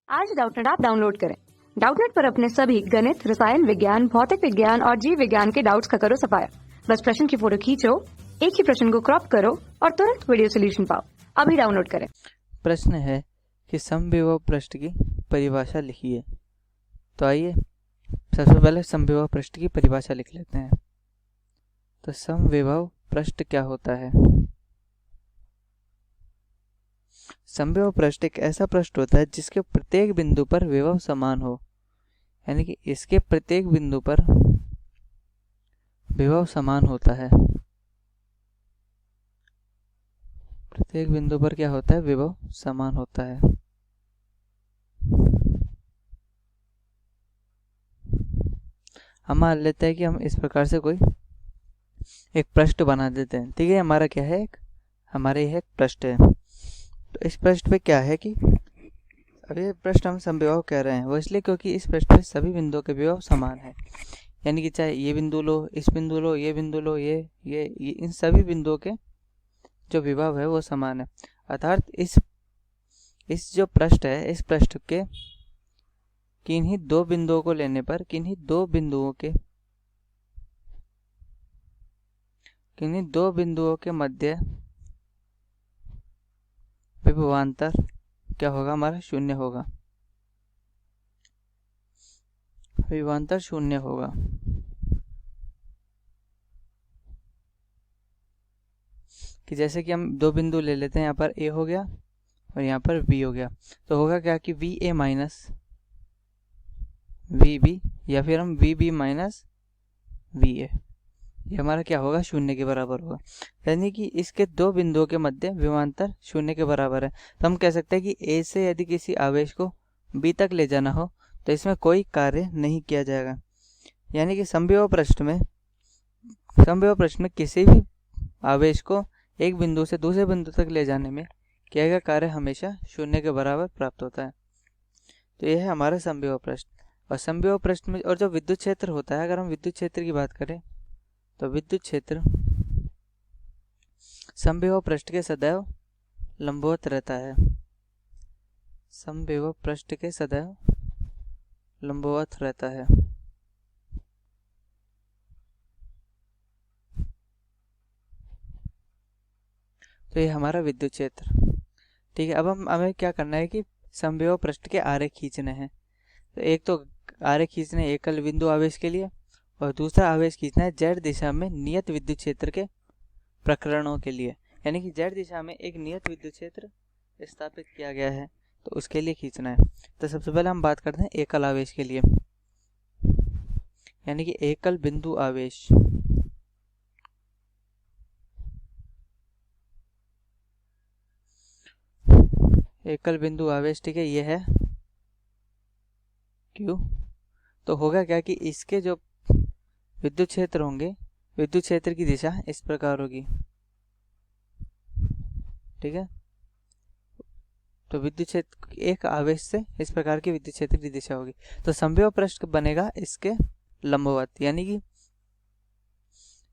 आज Doubtnut app download करें। Doubtnut पर अपने सभी गणित, रसायन विज्ञान, भौतिक विज्ञान और जीव विज्ञान के डाउट्स का करो सफाया। बस प्रश्न की फोटो खींचो, एक ही प्रश्न को क्रॉप करो और तुरंत वीडियो सोल्यूशन पाओ। अभी डाउनलोड करें। प्रश्न है कि समविभव पृष्ठ की परिभाषा लिखिए। तो आइए सबसे पहले समविभव पृष्ठ की परिभाषा लिख लेते हैं। तो समविभव पृष्ठ क्या होता है? समविभव पृष्ठ एक ऐसा पृष्ठ होता है जिसके प्रत्येक बिंदु पर विभव समान हो, यानी कि इसके प्रत्येक बिंदु पर विभव समान होता है। प्रत्येक बिंदु पर क्या होता है? विभव समान होता है। हम मान लेते हैं कि हम इस प्रकार से कोई एक पृष्ठ बना देते हैं। ठीक है, हमारा क्या है? हमारे यह एक पृष्ठ है। तो इस पृष्ठ पे क्या है कि अब ये पृष्ठ हम समविभव कह रहे हैं, वो इसलिए क्योंकि इस पृष्ठ पे सभी बिंदुओं के विभव समान है। यानी कि चाहे ये बिंदु लो, इस बिंदु लो, ये बिंदु लो, ये इन सभी बिंदुओं के जो विभव है वो समान है। अर्थात इस जो पृष्ठ है, इस पृष्ठ के किन्हीं दो बिंदुओं को लेने पर किन्हीं दो बिंदुओं के मध्य विभवांतर क्या होगा? हमारा शून्य होगा। विभवांतर शून्य होगा। कि जैसे कि हम दो बिंदु ले लेते हैं, यहाँ पर ए हो गया और यहाँ पर बी हो गया। तो होगा क्या कि V A minus V B, या फिर हम V B minus V A, ये हमारा क्या होगा? शून्य के बराबर होगा। यानी कि इसके दो बिंदुओं के मध्य विभवांतर शून्य के बराबर है। तो हम कह सकते हैं कि ए से यदि किसी आवेश को बी तक ले जाना हो तो इसमें कोई कार्य नहीं किया जाएगा। यानी कि समविभव पृष्ठ में किसी भी आवेश को एक बिंदु से दूसरे बिंदु तक ले जाने में किया गया कार्य हमेशा शून्य के बराबर प्राप्त होता है। तो यह है हमारा समविभव पृष्ठ। और समविभव पृष्ठ में और जो विद्युत क्षेत्र होता है, अगर हम विद्युत क्षेत्र की बात करें तो विद्युत क्षेत्र समविभव पृष्ठ के सदैव लंबवत रहता है। समविभव पृष्ठ के सदैव लंबवत रहता है। तो ये हमारा विद्युत क्षेत्र। ठीक है, अब हमें क्या करना है कि समविभव पृष्ठ के आरेख खींचने हैं। तो एक तो आरेख खींचने एकल बिंदु आवेश के लिए, और दूसरा आवेश खींचना है जेड दिशा में नियत विद्युत क्षेत्र के प्रकरणों के लिए। यानी कि जेड दिशा में एक नियत विद्युत क्षेत्र स्थापित किया गया है, तो उसके लिए खींचना है। तो सबसे पहले हम बात करते हैं एकल आवेश के लिए, यानी कि एकल बिंदु आवेश। एकल बिंदु आवेश, ठीक है, ये है क्यू। तो होगा क्या कि इसके जो विद्युत क्षेत्र होंगे, विद्युत क्षेत्र की दिशा इस प्रकार होगी। ठीक है, तो विद्युत क्षेत्र एक आवेश से इस प्रकार की विद्युत क्षेत्र की दिशा होगी। तो समविभव पृष्ठ बनेगा इसके लंबवत, यानी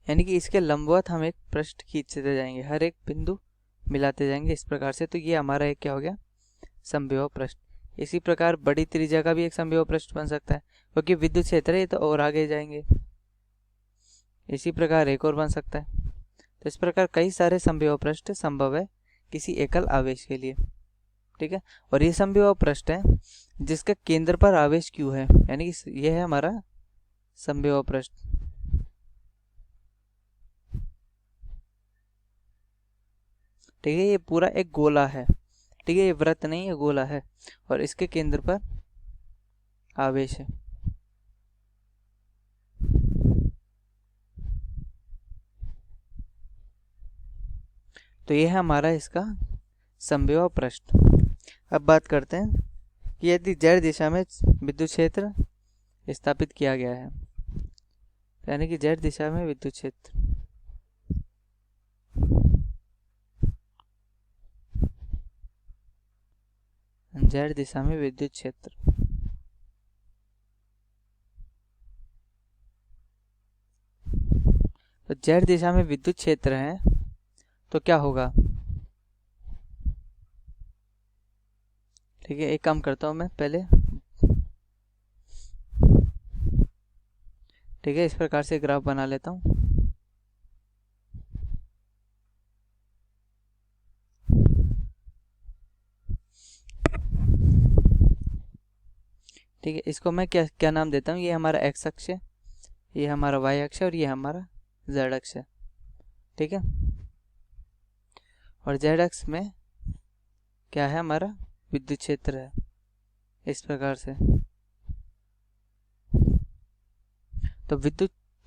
कि इसके लंबवत हम एक पृष्ठ खींचते जाएंगे, हर एक बिंदु मिलाते जाएंगे इस प्रकार से। तो ये हमारा एक क्या हो गया? समविभव पृष्ठ। इसी प्रकार बड़ी त्रिज्या का भी एक समविभव पृष्ठ बन सकता है, क्योंकि विद्युत क्षेत्र है तो और आगे जाएंगे। इसी प्रकार एक और बन सकता है। तो इस प्रकार कई सारे समविभव पृष्ठ संभव है किसी एकल आवेश के लिए। ठीक है, और ये समविभव पृष्ठ है जिसके केंद्र पर आवेश Q है, यानी कि ये है हमारा समविभव पृष्ठ। ठीक है, ये पूरा एक गोला है। ठीक है, ये वृत्त नहीं है, गोला है, और इसके केंद्र पर आवेश है। तो ये है हमारा इसका समविभव पृष्ठ। अब बात करते हैं कि यदि z दिशा में विद्युत क्षेत्र स्थापित किया गया है, यानी कि z दिशा में विद्युत क्षेत्र, z दिशा में विद्युत क्षेत्र, तो z दिशा में विद्युत क्षेत्र है तो क्या होगा? ठीक ठीक है, एक काम करता हूँ मैं पहले, ठीक है, इस प्रकार से ग्राफ बना लेता हूँ। ठीक है, इसको मैं क्या क्या नाम देता हूँ, ये हमारा एक्स अक्ष है, ये हमारा वाई अक्ष है और ये हमारा जेड अक्ष है। ठीक है, और जेड अक्ष में क्या है, हमारा विद्युत क्षेत्र है, इस प्रकार से।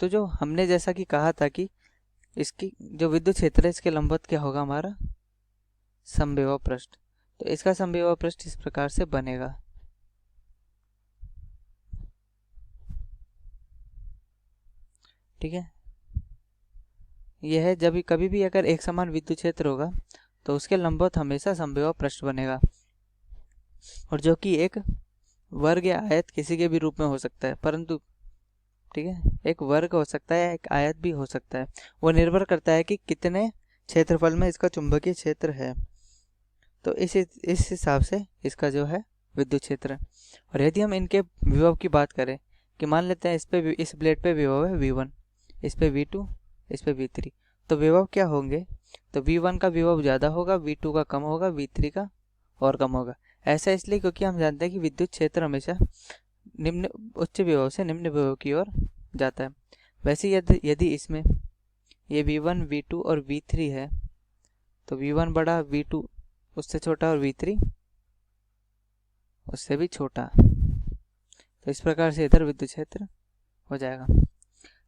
तो जो हमने जैसा कि कहा था कि इसकी जो विद्युत क्षेत्र है इसके लंबवत क्या होगा, हमारा समविभव पृष्ठ। तो इसका समविभव पृष्ठ इस प्रकार से बनेगा। ठीक है, यह है जब कभी भी अगर एक समान विद्युत क्षेत्र होगा तो उसके लंबवत हमेशा समविभव पृष्ठ बनेगा, और जो कि एक वर्ग या आयत किसी के भी रूप में हो सकता है, परंतु ठीक है, एक वर्ग हो सकता है, एक आयत भी हो सकता है, वो निर्भर करता है कि कितने क्षेत्रफल में इसका चुंबकीय क्षेत्र है। तो इस हिसाब से इसका जो है विद्युत क्षेत्र है। और यदि हम इनके विभव की बात करें कि मान लेते हैं इस प्लेट पे विभव है V1, इस पे V2, इस पे V3, तो विभव क्या होंगे, तो V1 का विभव ज़्यादा होगा, V2 का कम होगा, V3 का और कम होगा। ऐसा इसलिए क्योंकि हम जानते हैं कि विद्युत क्षेत्र हमेशा उच्च विभव से निम्न विभव की ओर जाता है। वैसे यदि इसमें ये V1, V2 और V3 है, तो V1 बड़ा, V2 उससे छोटा और V3 उससे भी छोटा, तो इस प्रकार से इधर विद्युत क्षेत्र हो जाएगा।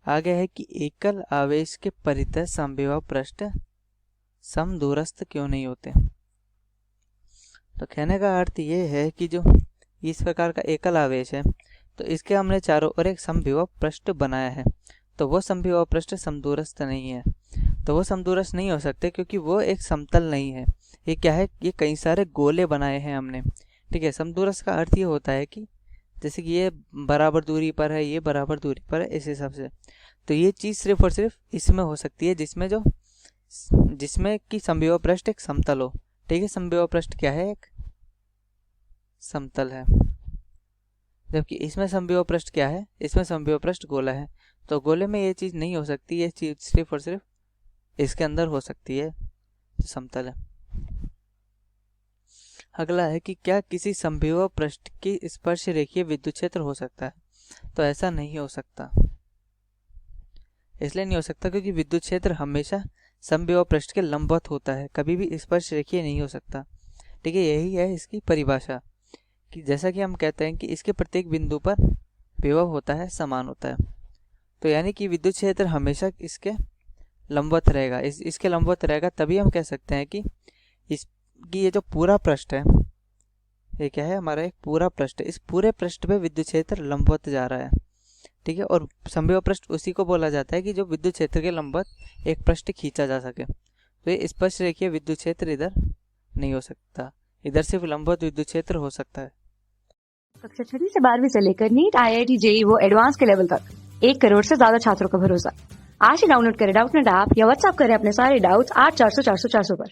आगे है कि एकल आवेश के परितः समविभव पृष्ठ समदूरस्थ क्यों नहीं होते। तो कहने का अर्थ ये है कि जो इस प्रकार का एकल आवेश है, तो इसके हमने चारों ओर एक समविभव पृष्ठ बनाया है, तो वो समविभव पृष्ठ समदूरस्थ नहीं है। तो वो समदूरस्थ नहीं हो सकते क्योंकि वो एक समतल नहीं है। ये क्या है, ये कई सारे गोले बनाए हैं हमने। ठीक है, समदूरस्थ का अर्थ ये होता है कि जैसे कि ये बराबर दूरी पर है, ये बराबर दूरी पर है, इस हिसाब से। तो ये चीज़ सिर्फ और सिर्फ इसमें हो सकती है जिसमें कि समविभव पृष्ठ एक समतल हो। ठीक है, समविभव पृष्ठ क्या है, एक समतल है, जबकि इसमें समविभव पृष्ठ क्या है, इसमें समविभव पृष्ठ गोला है। तो गोले में ये चीज़ नहीं हो सकती, ये चीज़ सिर्फ और सिर्फ इसके अंदर हो सकती है, जो समतल है। अगला है कि क्या किसी समविभव पृष्ठ की स्पर्श रेखीय विद्युत क्षेत्र हो सकता है। तो ऐसा नहीं हो सकता, इसलिए नहीं हो सकता क्योंकि विद्युत क्षेत्र हमेशा समविभव पृष्ठ के लंबवत होता है, कभी भी स्पर्श रेखीय नहीं हो सकता। ठीक है, यही है इसकी परिभाषा, कि जैसा कि हम कहते हैं कि इसके प्रत्येक बिंदु पर विभव होता है, समान होता है। तो यानी कि विद्युत क्षेत्र हमेशा इसके लंबवत रहेगा, इसके लंबवत रहेगा, तभी हम कह सकते हैं कि ये जो पूरा पृष्ठ है, ये क्या है, हमारा एक पूरा पृष्ठ, इस पूरे पृष्ठ पे विद्युत क्षेत्र लंबवत जा रहा है। ठीक है, और समविभव पृष्ठ उसी को बोला जाता है कि जो विद्युत क्षेत्र के लंबवत एक पृष्ठ खींचा जा सके। तो ये स्पर्श रेखीय विद्युत क्षेत्र इधर नहीं हो सकता, इधर सिर्फ लंबवत विद्युत क्षेत्र हो सकता है। कक्षा 6वीं से 12वीं से लेकर नीट, IIT, JEE वो एडवांस के लेवल तक 1 करोड़ से ज्यादा छात्रों का भरोसा। आज ही डाउनलोड करें डाउटनेट ऐप या व्हाट्सएप करें अपने सारे डाउट्स 8400 400 400 पर।